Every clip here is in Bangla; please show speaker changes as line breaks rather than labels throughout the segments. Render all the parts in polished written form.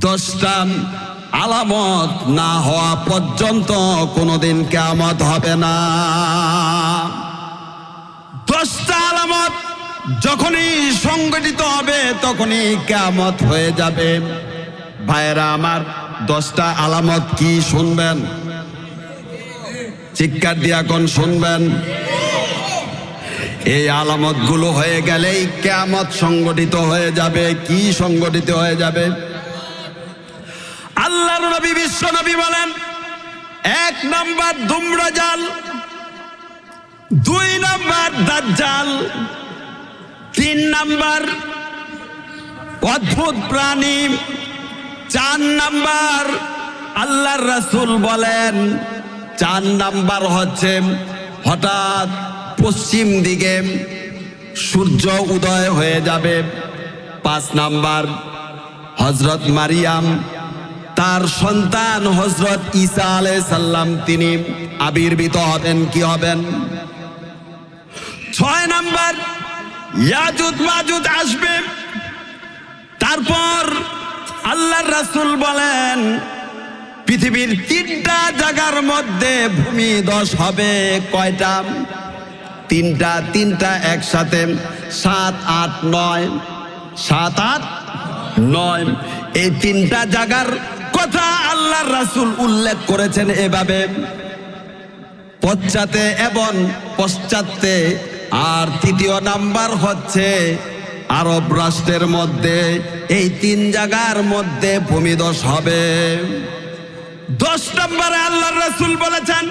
10টা আলামত না হওয়া পর্যন্ত কোনোদিন কিয়ামত হবে না। 10টা আলামত যখনই সংগঠিত হবে তখনই কিয়ামত হয়ে যাবে। ভাইরা আমার, 10টা আলামত কি শুনবেন? চিৎকার দিয়ে এখন শুনবেন। এই আলামত গুলো হয়ে গেলেই কিয়ামত সংগঠিত হয়ে যাবে। কি সংগঠিত হয়ে যাবে? আল্লাহর নবী বিশ্ব নবী বলেন, 1 নাম্বার ধূম্রজাল, 2 নাম্বার দাজ্জাল, 3 নাম্বার অদ্ভুত প্রাণী, 4 নাম্বার আল্লাহর রাসূল বলেন 4 নাম্বার হচ্ছে হঠাৎ পশ্চিম দিকে সূর্য উদয় হয়ে যাবে। 5 নাম্বার হযরত মারিয়াম তার সন্তান হযরত ঈসা আলাইহিস সালাম তিনি আবির্ভূত হবেন। কি হবেন? 6 নাম্বার ইয়াজুজ মাজুজ আসবে। তারপর আল্লাহর রাসূল বলেন পৃথিবীর 3টা জায়গার মধ্যে ভূমিধস হবে। কয়টা? 3টা একসাথে 7, 8, 9। 7, 8, 9 এই 3টা জায়গার কথা আল্লাহর রাসূল উল্লেখ করেছেন এভাবে, পশ্চাতে এবং পশ্চাতে। আর 3য় নাম্বার হচ্ছে আরব রাষ্ট্রের মধ্যে। এই 3 জায়গার মধ্যে ভূমিধস হবে। 10 নম্বরে আল্লাহর রাসূল বলেছেন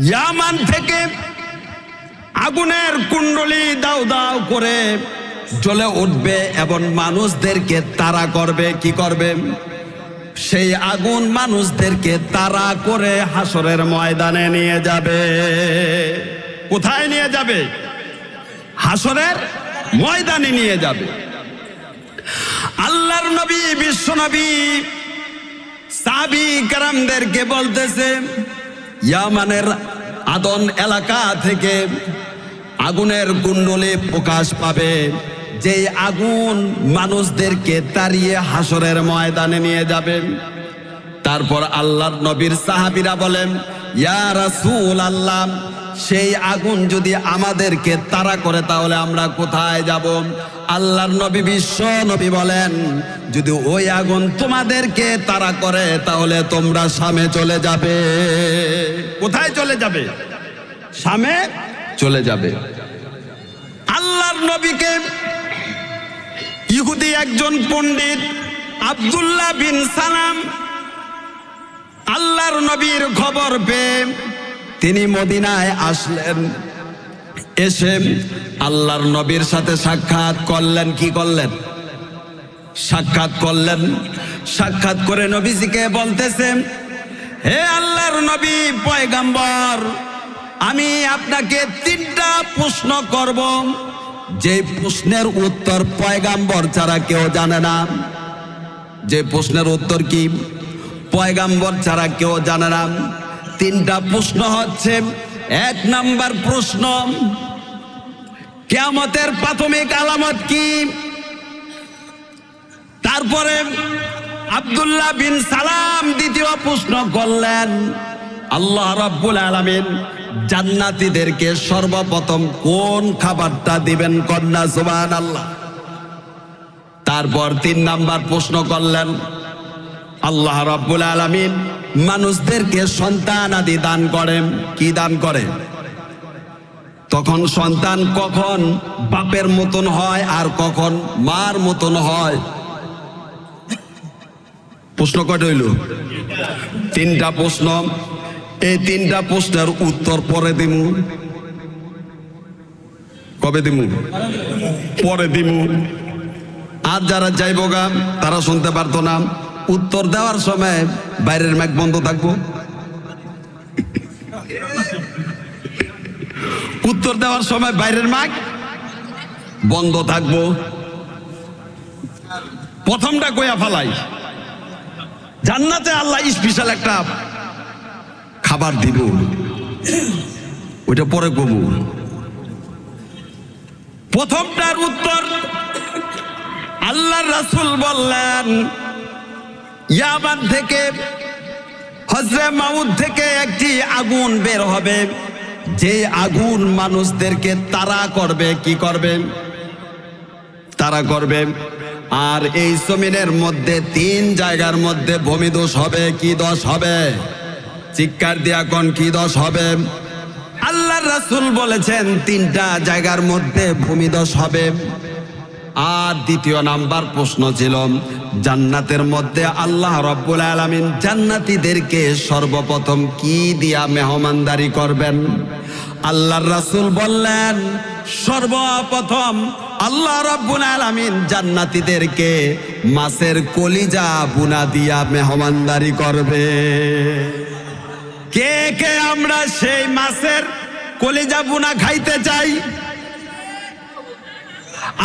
ইয়ামান থেকে আগুনের কুণ্ডলী দাউ দাউ করে জ্বলে উঠবে এবং মানুষদেরকে তাড়া করবে। কি করবে? সেই আগুন মানুষদেরকে তাড়া করে হাসরের ময়দানে নিয়ে যাবে। কোথায় নিয়ে যাবে? হাসরের ময়দানে নিয়ে যাবে। আল্লাহর নবী বিশ্ব নবী সাহাবী কেরামদেরকে বলতেছে ইয়ামানের আদন এলাকা থেকে আগুনের কুণ্ডলী প্রকাশ পাবে, যে আগুন মানুষদেরকে তাড়িয়ে হাসরের ময়দানে নিয়ে যাবে। তারপর আল্লাহর নবীর সাহাবীরা বলেন ইয়া রাসূলুল্লাহ, সেই আগুন যদি আমাদেরকে তাড়া করে তাহলে আমরা কোথায় যাব? আল্লাহর নবী বিশ্ব নবী বলেন যদি ওই আগুন তোমাদেরকে তাড়া করে তাহলে তোমরা শামে চলে যাবে। কোথায় চলে যাবে? শামে চলে যাবে। আল্লাহর নবীকে ইহুদি একজন পণ্ডিত আব্দুল্লাহ বিন সালাম আল্লাহর নবীর খবর পেয়ে তিনি মদিনায় আসলেন। এসে আল্লাহর নবীর সাথে সাক্ষাৎ করলেন। কি করলেন? সাক্ষাৎ করলেন। সাক্ষাৎ করে নবীজিকে বলতেছেন হে আল্লাহর নবী পয়গম্বর, আমি আপনাকে 3টা প্রশ্ন করব, যে প্রশ্নের উত্তর পয়গম্বর ছাড়া কেউ জানে না। যে প্রশ্নের উত্তর কি? পয়গম্বর ছাড়া কেউ জানে না। 3টা প্রশ্ন হচ্ছে, 1 নাম্বার প্রশ্ন কিয়ামতের প্রাথমিক আলামত কি? তারপরে আব্দুল্লাহ বিন সালাম 2য় প্রশ্ন করলেন আল্লাহ রাব্বুল আলামিন জান্নাতীদেরকে সর্বপ্রথম কোন খাবারটা দিবেন? কন্যা সুবহানাল্লাহ। তারপর 3 নাম্বার প্রশ্ন করলেন আল্লাহ রাব্বুল আলামিন মানুষদেরকে সন্তান আদি দান করেন। কি দান করে? তখন সন্তান কখন বাপের মতন হয় আর কখন মার মতন হয়? প্রশ্ন কয়টা হইল? 3টা প্রশ্ন। এই 3টা প্রশ্নের উত্তর পরে দিমু। কবে দিমু? পরে দিমু। আর যারা যাইবগা তারা শুনতে পারতো না। উত্তর দেওয়ার সময় বাইরের মাইক বন্ধ থাকবো। উত্তর দেওয়ার সময় বাইরের মাইক বন্ধ থাকবো। প্রথমটা কইয়া ফালাই, জান্নাতে আল্লাহ স্পেশাল একটা খাবার দিব, ওইটা পরে কব। প্রথমটার উত্তর আল্লাহর রাসূল বললেন ইয়ামান থেকে হজরে মাউদ থেকে একটি আগুন বের হবে, যে আগুন মানুষদেরকে তাড়া করবে। কি করবে? তাড়া করবে। আর এই জমিনের মধ্যে 3 জায়গার মধ্যে ভূমিদোষ হবে। কি দোষ হবে? চিৎকার দিয়া কোন কি দোষ হবে? আল্লাহর রাসূল বলেছেন 3টা জায়গার মধ্যে ভূমিদোষ হবে। আর দ্বিতীয় নাম্বার প্রশ্ন ছিল, জান্নাতের মধ্যে আল্লাহ রাব্বুল আলামিন জান্নাতীদেরকে সর্বপ্রথম কি দিয়া মেহমানদারি করবেন? আল্লাহর রাসূল বললেন, সর্বপ্রথম আল্লাহ রাব্বুল আলামিন জান্নাতীদেরকে মাছের কলিজা বুনা দিয়া মেহমানদারি করবে। কে কে আমরা সেই মাছের কলিজা বুনা খাইতে চাই?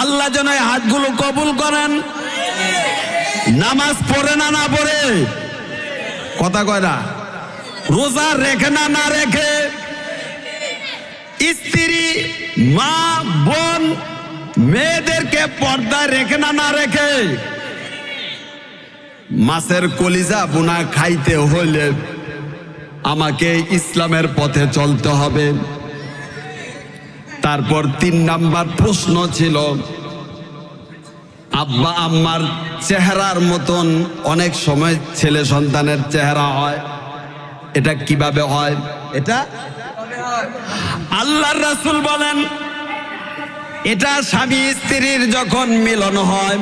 আল্লাহ যেন এই হাতগুলো কবুল করেন। নামাজ পড়ে না না পড়ে? কথা কয় না? রোজা রেখে না না রেখে? স্ত্রী, মা, বোন, মেয়েদেরকে পর্দায় রেখে না না রেখে? মাছের কলিজা বুনা খাইতে হইলে আমাকে ইসলামের পথে চলতে হবে। তারপর 3 নাম্বার প্রশ্ন ছিল, আব্বা আম্মার চেহারার মতন অনেক সময় ছেলে সন্তানের চেহারা হয়, এটা কিভাবে হয়? এটা আল্লাহর রাসূল বলেন, এটা স্বামী স্ত্রীর যখন মিলন হয়,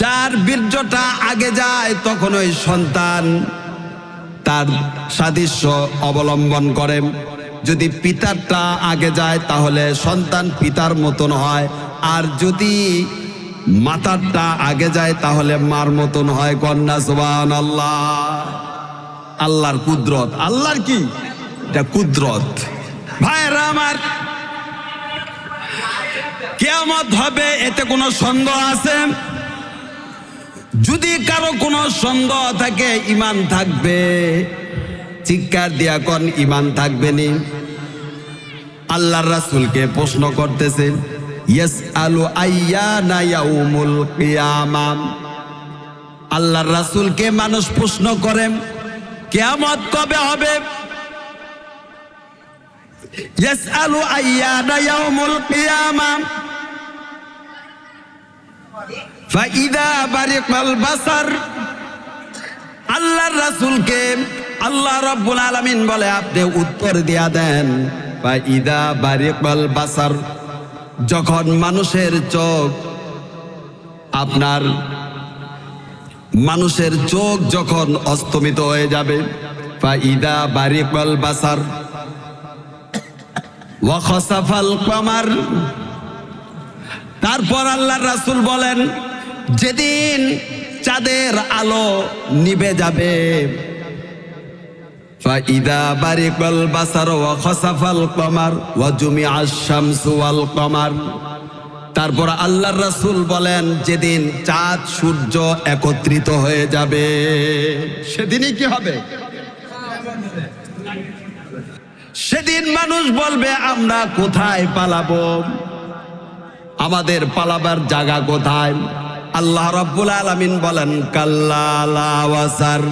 যার বীর্যটা আগে যায় তখন ওই সন্তান তার সাদৃশ্য অবলম্বন করে। যদি পিতারটা আগে যায় তাহলে সন্তান পিতার মতন হয়, আর যদি মাতারটা আগে যায় তাহলে মার মতন হয়। কন্যা সুবহানাল্লাহ। আল্লাহর কুদরত। আল্লাহর কি? এটা কুদরত। ভাইরা আমার, কিয়ামত হবে, এতে কোনো সন্দেহ আছে? যদি কারো কোনো সন্দেহ থাকে, ঈমান থাকবে। চিৎকার দিয়া কোন ঈমান থাকবে নি? আল্লাহর রাসূলকে প্রশ্ন করতেছে, ইয়াসআলু আইয়ানা ইয়াউমুল কিয়ামাহ। আল্লাহর রাসূলকে মানুষ প্রশ্ন করে, কিয়ামত কবে হবে? ইয়াসআলু আইয়ানা ইয়াউমুল কিয়ামাহ ফাইদা বারিকাল বাসার। আল্লাহর রাসূলকে আল্লাহ রাব্বুল আলামিন বলে, আপনি উত্তর দিয়া দেন, ফাইদা বারিকাল বাসার, যখন মানুষের চোখ, আপনার মানুষের চোখ যখন অস্তমিত হয়ে যাবে, ফাইদা বারিকাল বাসার ওয়া খাসাফাল কমার। তারপর আল্লাহর রাসূল বলেন, যেদিন চাঁদের আলো নিভে যাবে, ফাইদা বারিকাল বাসার ওয়া খাসাফাল কমার ওয়া জুমিআশ শামসু ওয়াল কমার। তারপর আল্লাহর রাসূল বলেন, যেদিন চাঁদ সূর্য একত্রিত হয়ে যাবে, সেদিনই কি হবে? সেদিন মানুষ বলবে, আমরা কোথায় পালাবো? আমাদের পালাবার জায়গা কোথায়? আল্লাহ রাব্বুল আলামিন বলেন, কাল্লা লা ওয়াসার,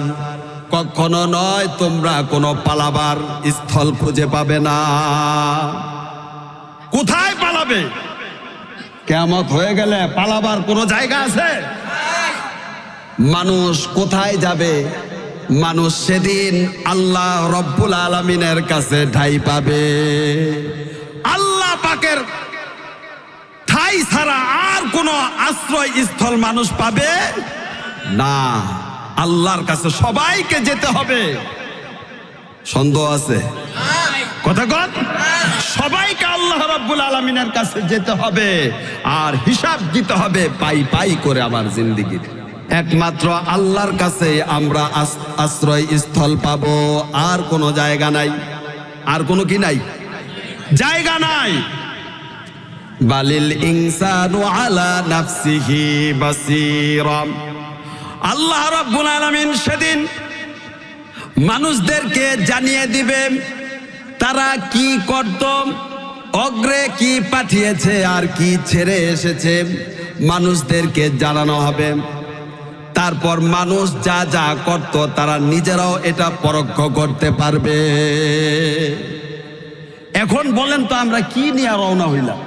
কখনো নয়, তোমরা কোনো পালাবার স্থল খুঁজে পাবে না। কোথায় পালাবে? কিয়ামত হয়ে গেলে পালাবার কোনো জায়গা আছে? মানুষ কোথায় যাবে? মানুষ সেদিন আল্লাহ রাব্বুল আলামিনের কাছে ঠাঁই পাবে। আল্লাহ পাকের ঠাঁই ছাড়া আর কোনো আশ্রয় স্থল মানুষ পাবে না। আল্লাহর কাছে সবাইকে যেতে হবে। সন্দেহ আছে? কথা কন। সবাইকে আল্লাহ রাব্বুল আলামিনের কাছে যেতে হবে, আর হিসাব দিতে হবে পাই পাই করে আমার জিন্দেগির। একমাত্র আল্লাহর কাছে আমরা আশ্রয় স্থল পাবো, আর কোনো জায়গা নাই। আর কোনো কি নাই? জায়গা নাই। বালিল ইনসানু আলা নাফসিহি বাসীরা। আল্লাহ রাব্বুল আলামিন সেদিন মানুষদেরকে জানিয়ে দিবে তারা কি করত, অগ্রে কি পাঠিয়েছে আর কি ছেড়ে এসেছে, মানুষদেরকে জানানো হবে। তারপর মানুষ যা যা করত তারা নিজেরাও এটা পরোক্ষ করতে পারবে। এখন বলেন তো আমরা কি নিয়ে রওনা হইলাম?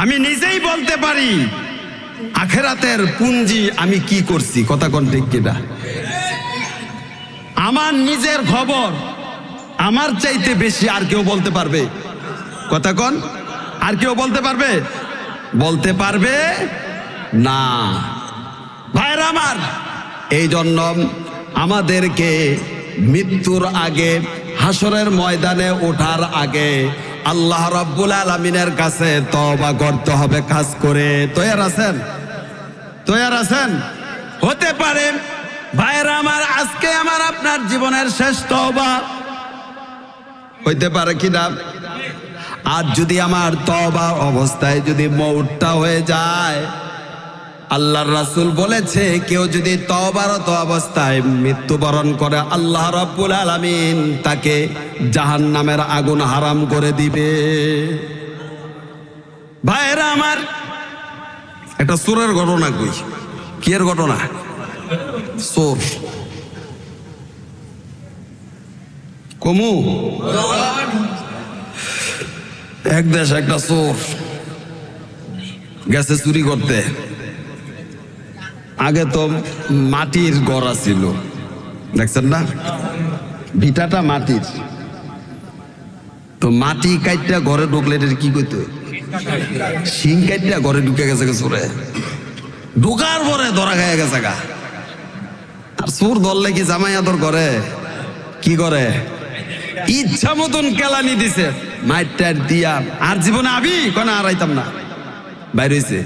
আমি নিজেই বলতে পারি আখিরাতের পুঁজি আমি কি করছি, কথা কোন ঠিক কিনা? আমার নিজের খবর আমার চাইতে বেশি আর কেউ বলতে পারবে? কথা কোন? আর কেউ বলতে পারবে? বলতে পারবে না। ভাইরা আমার, এই জন্য আমাদেরকে মৃত্যুর আগে, হাসরের ময়দানে ওঠার আগে আল্লাহ রাব্বুল আলামিনের কাছে তওবা করতে হবে খাস করে। তৈয়ার আছেন? তৈয়ার আছেন? হতে পারে ভাইরা আমার আজকে আমার আপনার জীবনের শেষ তওবা হইতে পারে কিনা। আর যদি আমার তওবা অবস্থায় যদি মওতটা হয়ে যায়, আল্লাহর রাসূল বলেছে কেউ যদি তওবারত অবস্থায় মৃত্যুবরণ করে আল্লাহ রাব্বুল আলামিন তাকে জাহান্নামের আগুন হারাম করে দিবে। ভাইরা আমার, একটা চোরের ঘটনা কই। কি এর ঘটনা? চোর। কমু এক দেশ একটা চোর গেছে চুরি করতে। আগে তো মাটির গড়া ছিল, দেখছেন না, ভিটাটা মাটির। তো মাটি কাইটটা ঘরে ঢুকলে এটা কি করতে? শিং কাইটটা ঘরে ঢুকে গেছে চোরে। ঢুকার পরে ধরা খাইয়া গেছে গা। আর চোর ধরলে কি জামাই আদর করে? কি করে? ইচ্ছা মতন কেলানি দিছে, মাইটার দিয়া। আর জীবনে আবি কোন আড়াইতাম না। বাইরেছে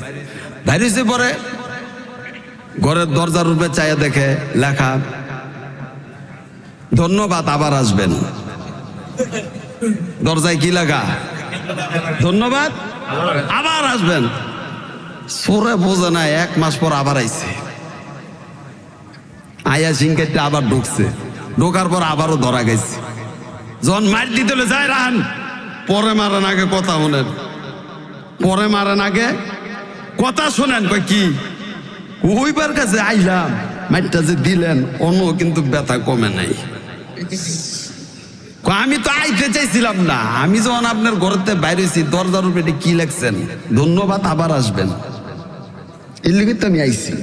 বাইরেছে পরে ঘরের দরজার উপরে চাইয়া দেখে লেখা, ধন্যবাদ আবার আসবেন। দরজায় কি লেখা? ধন্যবাদ আবার আসবেন। চোরে বোঝে না, 1 মাস পর আবার আইছে। আয়া সিংকেটটা আবার ঢুকছে। ঢোকার পর আবারও ধরা গেছে। যখন মার দিতে যায় রান, পরে মারেন আগে কথা শোনেন। পরে মারেন আগে কথা শোনেন। কই কি ওইবার কাছে আইলাম, মাইরটা যে দিলেন অন্য কিন্তু ব্যথা কমে নাই। আমি তো আইতে চাইছিলাম না। আমি যখন আপনার ঘরেতে বাইরেছি, দরজার উপরে কি লেখছেন? ধন্যবাদ আবার আসবেন। এর লিগে তো আমি আইছি।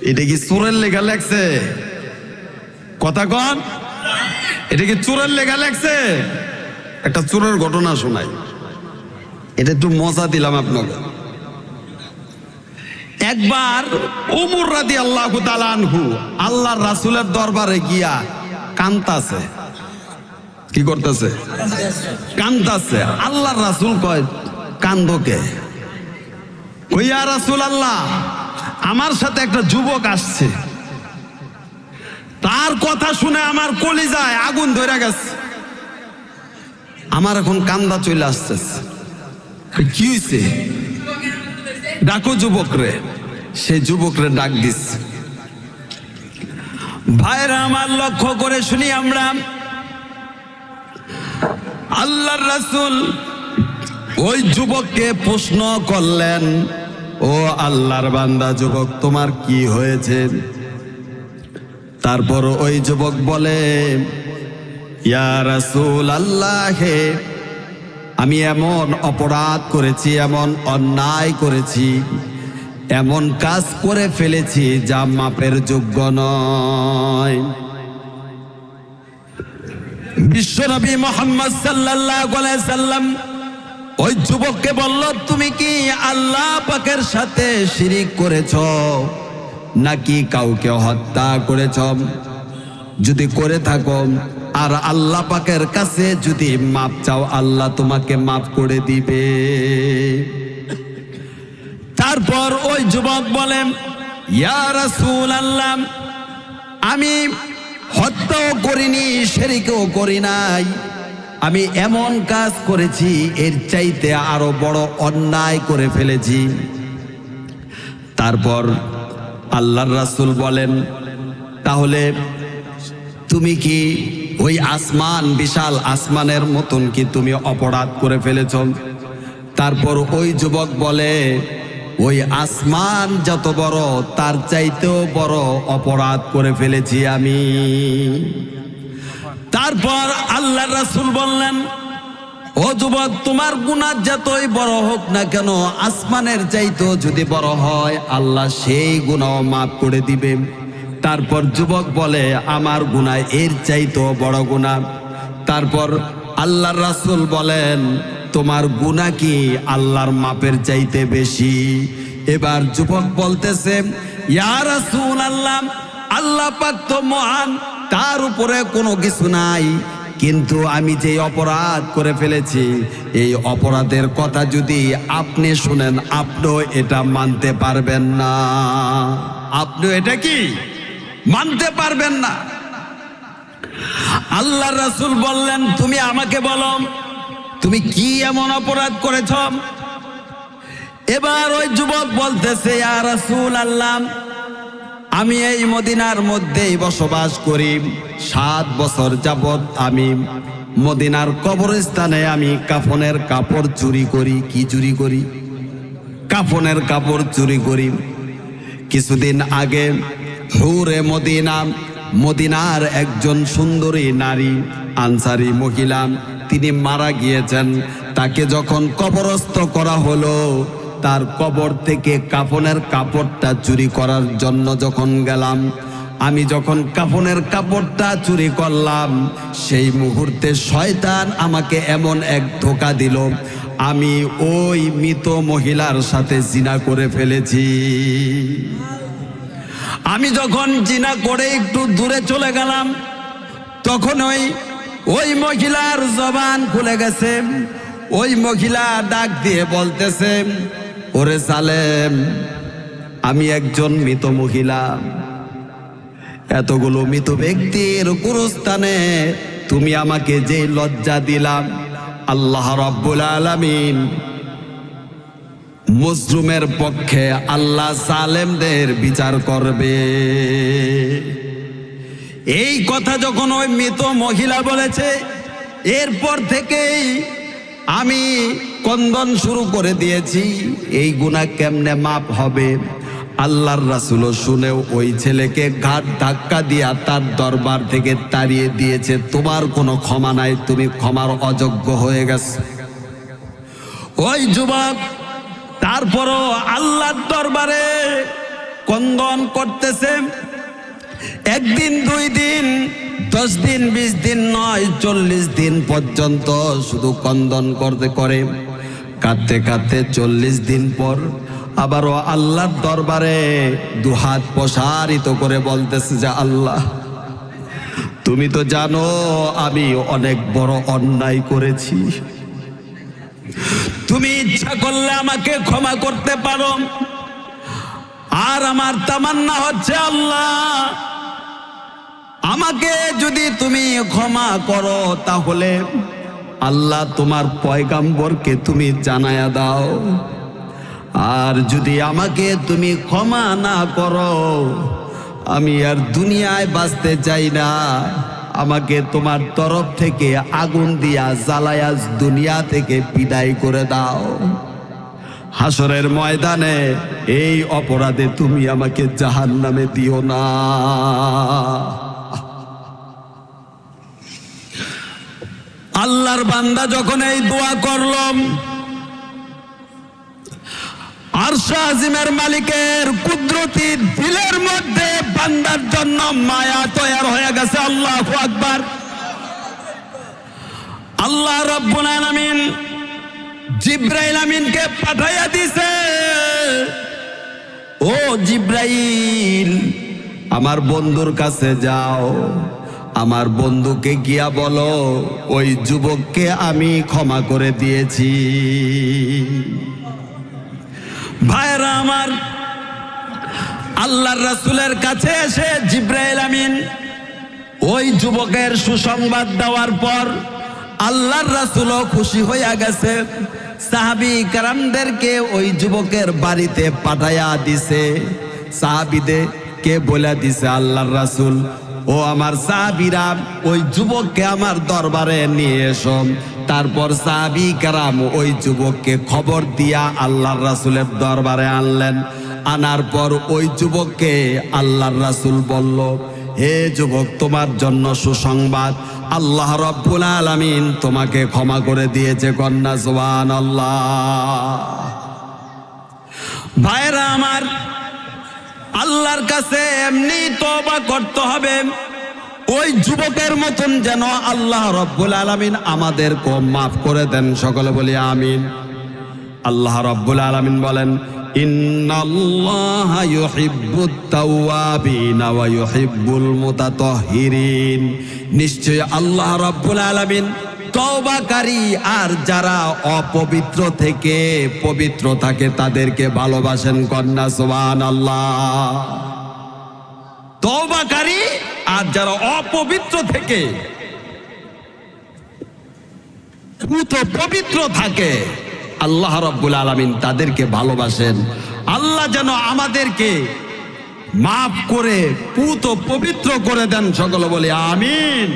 এটা কি চোরের লেখা লেখছে? কথা কন, এটা কি চোরের লেখা লেখছে? একটা চোরের ঘটনা শোনাই, এটা একটু মজা দিলাম আপনাকে। একবার ওমর রাদিয়াল্লাহু তাআলা আনহু আল্লাহর রাসূলের দরবারে গিয়া কান্তাছে। কি করতেছে? কান্তাছে। আল্লাহর রাসূল কয়, কান্দোকে? কই ইয়া রাসূলুল্লাহ, আমার সাথে একটা যুবক আসছে, তার কথা শুনে আমার কলিজায় আগুন ধরে গেছে, আমার এখন কান্দা চলে আসতেছে। কি হয়েছে? ডাকো যুবকরে। সেই যুবকরে ডাক দিস। ভাইরা আমার, লক্ষ্য করে শুনি আমরা, আল্লাহর রাসূল ওই যুবককে প্রশ্ন করলেন, ও আল্লাহর বান্দা যুবক, তোমার কি হয়েছে? তারপর ওই যুবক বলে, ইয়া রাসূলুল্লাহ, আমি এমন অপরাধ করেছি, এমন অন্যায় করেছি, এমন কাজ করে ফেলেছি যা মাপের যোগ্য নয়। বিশ্বনবী মুহাম্মদ সাল্লাল্লাহু আলাইহি সাল্লাম ওই যুবককে বলল, তুমি কি আল্লাহ পাকের সাথে শিরিক করেছো নাকি কাউকে হত্যা করেছো? যদি করে থাকো আর আল্লাহ পাকের কাছে যদি মাপ চাও, আল্লাহ তোমাকে মাফ করে দিবে। তারপর ওই যুবক বলেন, ইয়া রাসূলুল্লাহ, আমি হত্যাও করিনি, শিরকও করি নাই, আমি এমন কাজ করেছি এর চাইতে আরো বড় অন্যায় করে ফেলেছি। তারপর আল্লাহর রাসূল বলেন, তাহলে তুমি কি ওই আসমান, বিশাল আসমানের মতন কি তুমি অপরাধ করে ফেলেছ? তারপর ওই যুবক বলে, ওই আসমান যত বড় তার চাইতেও বড় অপরাধ করে ফেলেছি আমি। তারপর আল্লাহর রাসূল বললেন, ও যুবক, তোমার গুনাহ যতই বড় হোক না কেন, আসমানের চাইতেও যদি বড় হয়, আল্লাহ সেই গুনাহ মাফ করে দিবে। তারপর যুবক বলে, আমার গুনাহ এর চাইতেও বড় গুনাহ। তারপর আল্লাহর রাসূল বলেন, তোমার গুনাহ কি আল্লাহর মাপের চাইতে বেশি? এবার যুবক বলতেছে, ইয়া রাসূলুল্লাহ, আল্লাহ পাক তো মহান, তার উপরে কোনো কিছু নাই, কিন্তু আমি যে অপরাধ করে ফেলেছি, এই অপরাধের কথা যদি আপনি শুনেন, আপনিও এটা মানতে পারবেন না। আপনি এটা কি মানতে পারবেন না? আল্লাহর রাসূল বললেন, তুমি আমাকে বলো, তুমি কি এমন অপরাধ করেছ? এবার ওই যুবক বলতেছে, ইয়া রাসূলুল্লাহ, আমি এই মদিনার মধ্যেই বসবাস করি। 7 বছর যাবত আমি মদিনার কবরস্থানে আমি কাফনের কাপড় চুরি করি। কি চুরি করি? কাফনের কাপড় চুরি করি। কিছুদিন আগে হুরে মদিনা, মদিনার একজন সুন্দরী নারী, আনসারী মহিলা, তিনি মারা গিয়েছেন। তাকে যখন কবরস্থ করা হলো, তার কবর থেকে কাফনের কাপড়টা চুরি করার জন্য যখন গেলাম, আমি যখন কাফনের কাপড়টা চুরি করলাম, সেই মুহূর্তে শয়তান আমাকে এমন এক ধোঁকা দিল, আমি ওই মৃত মহিলার সাথে জিনা করে ফেলেছি। আমি যখন জিনা করে একটু দূরে চলে গেলাম, তখন ওই মহিলার জবান খুলে গেছে। ওই মহিলা ডাক দিয়ে বলতেছে, ওরে সালেম, আমি একজন মৃত মহিলা, এতগুলো মৃত ব্যক্তির গুরুস্থানে তুমি আমাকে যে লজ্জা দিলাম, আল্লাহ রাব্বুল আলামিন মুসলিমের পক্ষে আল্লাহ সালেমদের বিচার করবে। এই কথা যখন ওই মৃত মহিলা বলেছে, এরপর থেকেই আমি কন্দন শুরু করে দিয়েছি, এই গুনাহ কেমনে মাপ হবে। আল্লাহর রাসূলও শুনেও ওই ছেলেকে ঘাট ধাক্কা দিয়া তার দরবার থেকে তাড়িয়ে দিয়েছে। তোমার কোনো ক্ষমা নাই, তুমি ক্ষমার অযোগ্য হয়ে গেছে। ওই যুবক তারপরও আল্লাহর দরবারে কন্দন করতেছে। 1 দিন 2 দিন 10 দিন 20 দিন নয়, 40 দিন পর্যন্ত শুধু কন্দন করতে করে কাঁদতে কাঁদতে 40 দিন পর আবারও আল্লাহর দরবারে দুহাত প্রসারিত করে বলতেছে যে, আল্লাহ, তুমি তো জানো আমি অনেক বড় অন্যায় করেছি, তুমি ইচ্ছা করলে আমাকে ক্ষমা করতে পারো। আর আমার তামান্না হচ্ছে, আল্লাহ, আমাকে যদি তুমি ক্ষমা করো, তাহলে আল্লাহ তোমার পয়গাম্বরকে তুমি জানায়া দাও। আর যদি আমাকে তুমি ক্ষমা না করো, আমি আর দুনিয়ায় বাঁচতে চাই না। আমাকে তোমার তরফ থেকে আগুন দিয়া জ্বালায়া দুনিয়া থেকে বিদায় করে দাও। হাসরের ময়দানে এই অপরাধে তুমি আমাকে জাহান্নামে দিও না। আল্লাহর বান্দা যখন এই দোয়া করলাম, আরশ আজিমের মালিকের কুদরতি দিলের মধ্যে বান্দার জন্য মায়া তৈরি হয়ে গেছে। আল্লাহু আকবার। আল্লাহ রাব্বুল আলামিন জিবরাইল আমিনকে পাঠাইয়া দিছে, ও জিবরাইল, আমার বন্ধুর কাছে যাও, আমার বন্ধুকে গিয়া বলো ওই যুবককে আমি ক্ষমা করে দিয়েছি। ভাইরা আমার, আল্লাহর রাসূলের কাছে এসে জিবরাইল আমিন ওই যুবকের সুসংবাদ দেওয়ার পর আল্লাহর রাসূলও খুশি হইয়া গেছে। সাহাবী কেরামদেরকে ওই যুবকের বাড়িতে পাঠাইয়া দিছে। সাহাবীদেরকে বলে দিছে আল্লাহর রাসূল, ও আমার সাহাবীরা, ওই যুবককে আমার দরবারে নিয়ে এসো। তারপর সাহাবী কেরাম ওই যুবককে খবর দিয়া আল্লাহর রাসূলের দরবারে আনলেন। আনার পর ওই যুবককে আল্লাহর রাসূল বলল, হে যুবক, তোমার জন্য সুসংবাদ, আল্লাহ রাব্বুল আলামিন তোমাকে ক্ষমা করে দিয়েছে। কন্যা সুবহানাল্লাহ। ভাইরা আমার, আল্লাহর কাছে এমনি তওবা করতে হবে, ওই যুবকের মতন যেন আল্লাহ রাব্বুল আলামিন আমাদেরকে মাফ করে দেন। সকলে বলি আমিন। আল্লাহ রাব্বুল আলামিন বলেন, ইন্নাল্লাহা ইউহিব্বুত তাওয়াবিনা ওয়া ইউহিব্বুল মুতাতাহহিরিন। নিশ্চয় আল্লাহ রাব্বুল আলামিন তওবাকারী আর যারা অপবিত্র থেকে পবিত্র থাকে তাদেরকে ভালোবাসেন। কন্যা সুবহানাল্লাহ। তওবাকারী আর যারা অপবিত্র থেকে পবিত্র থাকে আল্লাহ রাব্বুল আলামিন তাদেরকে ভালোবাসেন। আল্লাহ যেন আমাদেরকে মাফ করে পবিত্র করে দেন। সকলে বলি আমিন।